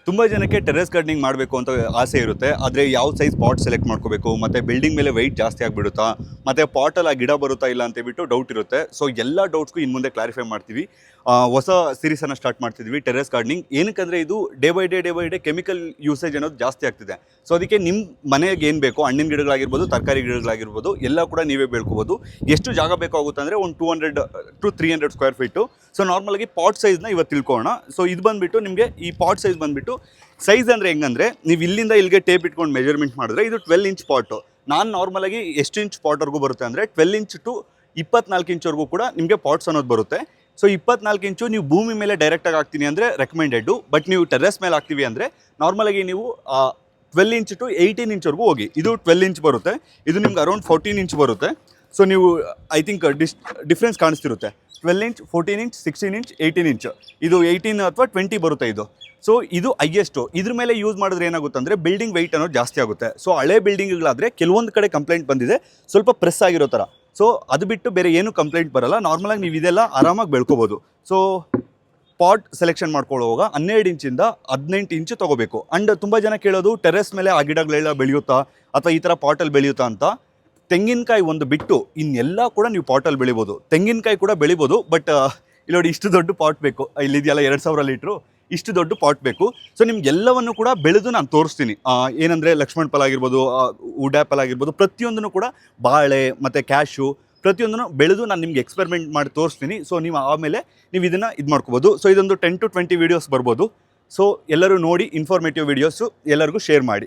ತುಂಬ ಜನಕ್ಕೆ terrace gardening ಮಾಡಬೇಕು ಅಂತ ಆಸೆ ಇರುತ್ತೆ. ಆದರೆ ಯಾವ ಸೈಜ್ ಪಾಟ್ ಸೆಲೆಕ್ಟ್ ಮಾಡ್ಕೋಬೇಕು, ಮತ್ತು ಬಿಲ್ಡಿಂಗ್ ಮೇಲೆ ವೆಯ್ಟ್ ಜಾಸ್ತಿ ಆಗಿಬಿಡುತ್ತಾ, ಮತ್ತು ಪಾಟಲ್ಲಿ ಆ ಗಿಡ ಬರುತ್ತಾ ಇಲ್ಲ ಅಂತೇಳ್ಬಿಟ್ಟು ಡೌಟ್ ಇರುತ್ತೆ. ಸೊ ಎಲ್ಲ ಡೌಟ್ಸ್ಗೂ ಇನ್ನು ಮುಂದೆ ಕ್ಲಾರಿಫೈ ಮಾಡ್ತೀವಿ. ಹೊಸ ಸೀರೀಸನ್ನು ಸ್ಟಾರ್ಟ್ ಮಾಡ್ತಿದ್ವಿ, ಟೆರೆಸ್ ಗಾರ್ಡನಿಂಗ್. ಏನಕ್ಕಂದರೆ ಇದು day by day chemical usage ಅನ್ನೋದು ಜಾಸ್ತಿ ಆಗ್ತಿದೆ. ಸೊ ಅದಕ್ಕೆ ನಿಮ್ಮ ಮನೆಗೆ ಏನು ಬೇಕೋ, ಹಣ್ಣಿನ ಗಿಡಗಳಾಗಿರ್ಬೋದು, ತರಕಾರಿ ಗಿಡಗಳಾಗಿರ್ಬೋದು, ಎಲ್ಲ ಕೂಡ ನೀವೇ ಬೆಳ್ಕೋಬೋದು. ಎಷ್ಟು ಜಾಗ ಬೇಕಾಗುತ್ತೆ ಅಂದರೆ ಒಂದು 200 to 300 ಸ್ಕ್ವೇರ್ ಫೀಟು. ಸೊ ನಾರ್ಮಲಾಗಿ ಪಾಟ್ ಸೈಜ್ನ ಇವತ್ತು ತಿಳ್ಕೊಳ್ಳೋಣ. ಸೊ ಇದು ಬಂದುಬಿಟ್ಟು ನಿಮಗೆ ಈ ಪಾಟ್ ಸೈಜ್ ಬಂದುಬಿಟ್ಟು ಸೈಜ್ ಅಂದರೆ ಹೆಂಗಂದರೆ, ನೀವು ಇಲ್ಲಿಂದ ಇಲ್ಲಿಗೆ ಟೇಪ್ ಇಟ್ಕೊಂಡು ಮೆಜರ್ಮೆಂಟ್ ಮಾಡಿದ್ರೆ ಇದು 12 ಇಂಚ್ ಪಾಟು. ನಾನು ನಾರ್ಮಲಾಗಿ ಎಷ್ಟು ಇಂಚ್ ಪಾಟ್ವರೆಗೂ ಬರುತ್ತೆ ಅಂದರೆ 12 ಇಂಚ್ ಟು 24 ಇಂಚ್ವರೆಗೂ ಕೂಡ ನಿಮಗೆ ಪಾಟ್ಸ್ ಅನ್ನೋದು ಬರುತ್ತೆ. ಸೊ 24 ಇಂಚು ನೀವು ಭೂಮಿ ಮೇಲೆ ಡೈರೆಕ್ಟಾಗಿ ಹಾಕ್ತೀನಿ ಅಂದರೆ ರೆಕಮೆಂಡೆಡ್ಡು. ಬಟ್ ನೀವು ಟೆರೆಸ್ ಮೇಲೆ ಹಾಕ್ತೀವಿ ಅಂದರೆ ನಾರ್ಮಲಾಗಿ ನೀವು 12 ಇಂಚ್ ಟು 18 ಇಂಚ್ವರೆಗೂ ಹೋಗಿ. ಇದು 12 ಇಂಚ್ ಬರುತ್ತೆ, ಇದು ನಿಮ್ಗೆ ಅರೌಂಡ್ 14 ಇಂಚ್ ಬರುತ್ತೆ. ಸೊ ನೀವು ಐ ಥಿಂಕ್ ಡಿಫ್ರೆನ್ಸ್ ಕಾಣಿಸ್ತಿರುತ್ತೆ. 12 ಇಂಚ್, 14 ಇಂಚ್, 16 ಇಂಚ್, 18 ಇಂಚ್, ಇದು 18 ಅಥವಾ 20 ಬರುತ್ತೆ ಇದು. ಸೊ ಇದು ಹೈಯೆಸ್ಟು. ಇದ್ರ ಮೇಲೆ ಯೂಸ್ ಮಾಡಿದ್ರೆ ಏನಾಗುತ್ತೆ ಅಂದರೆ ಬಿಲ್ಡಿಂಗ್ ವೆಯ್ಟ್ ಅನ್ನೋದು ಜಾಸ್ತಿ ಆಗುತ್ತೆ. ಸೊ ಹಳೆ ಬಿಲ್ಡಿಂಗ್ಗಳಾದರೆ ಕೆಲವೊಂದು ಕಡೆ ಕಂಪ್ಲೇಂಟ್ ಬಂದಿದೆ, ಸ್ವಲ್ಪ ಪ್ರೆಸ್ ಆಗಿರೋ ಥರ. ಸೊ ಅದು ಬಿಟ್ಟು ಬೇರೆ ಏನೂ ಕಂಪ್ಲೇಂಟ್ ಬರಲ್ಲ. ನಾರ್ಮಲಾಗಿ ನೀವು ಇದೆಲ್ಲ ಆರಾಮಾಗಿ ಬೆಳ್ಕೋಬೋದು. ಸೊ ಪಾಟ್ ಸೆಲೆಕ್ಷನ್ ಮಾಡ್ಕೊಳ್ಳುವಾಗ 12 ಇಂಚಿಂದ 18 ಇಂಚು ತೊಗೋಬೇಕು. ಆ್ಯಂಡ್ ತುಂಬ ಜನ ಕೇಳೋದು ಟೆರೆಸ್ ಮೇಲೆ ಆ ಗಿಡಗಳೆಲ್ಲ ಬೆಳೆಯುತ್ತಾ ಅಥವಾ ಈ ಥರ ಪಾಟಲ್ಲಿ ಬೆಳೆಯುತ್ತಾ ಅಂತ. ತೆಂಗಿನಕಾಯಿ ಒಂದು ಬಿಟ್ಟು ಇನ್ನೆಲ್ಲ ಕೂಡ ನೀವು ಪಾಟಲ್ಲಿ ಬೆಳಿಬೋದು. ತೆಂಗಿನಕಾಯಿ ಕೂಡ ಬೆಳಿಬೋದು, ಬಟ್ ಇಲ್ಲಿ ನೋಡಿ ಇಷ್ಟು ದೊಡ್ಡ ಪಾಟ್ ಬೇಕು. ಇಲ್ಲಿದೆಯಲ್ಲ 2000 ಲೀಟ್ರು, ಇಷ್ಟು ದೊಡ್ಡ ಪಾಟ್ ಬೇಕು. ಸೊ ನಿಮ್ಗೆಲ್ಲವನ್ನು ಕೂಡ ಬೆಳೆದು ನಾನು ತೋರಿಸ್ತೀನಿ. ಏನಂದರೆ ಲಕ್ಷ್ಮಣ್ ಫಲ ಆಗಿರ್ಬೋದು, ವುಡ್ ಆ್ಯಪಲ್ ಆಗಿರ್ಬೋದು, ಪ್ರತಿಯೊಂದನ್ನು ಕೂಡ, ಬಾಳೆ ಮತ್ತು ಕ್ಯಾಶು, ಪ್ರತಿಯೊಂದನ್ನು ಬೆಳೆದು ನಾನು ನಿಮ್ಗೆ ಎಕ್ಸ್ಪೆರಿಮೆಂಟ್ ಮಾಡಿ ತೋರಿಸ್ತೀನಿ. ಸೊ ನೀವು ಆಮೇಲೆ ನೀವು ಇದನ್ನು ಇದು ಮಾಡ್ಕೋಬೋದು. ಸೊ ಇದೊಂದು 10 to 20 ವೀಡಿಯೋಸ್ ಬರ್ಬೋದು. ಸೊ ಎಲ್ಲರೂ ನೋಡಿ, ಇನ್ಫಾರ್ಮೇಟಿವ್ ವೀಡಿಯೋಸು ಎಲ್ಲರಿಗೂ ಶೇರ್ ಮಾಡಿ.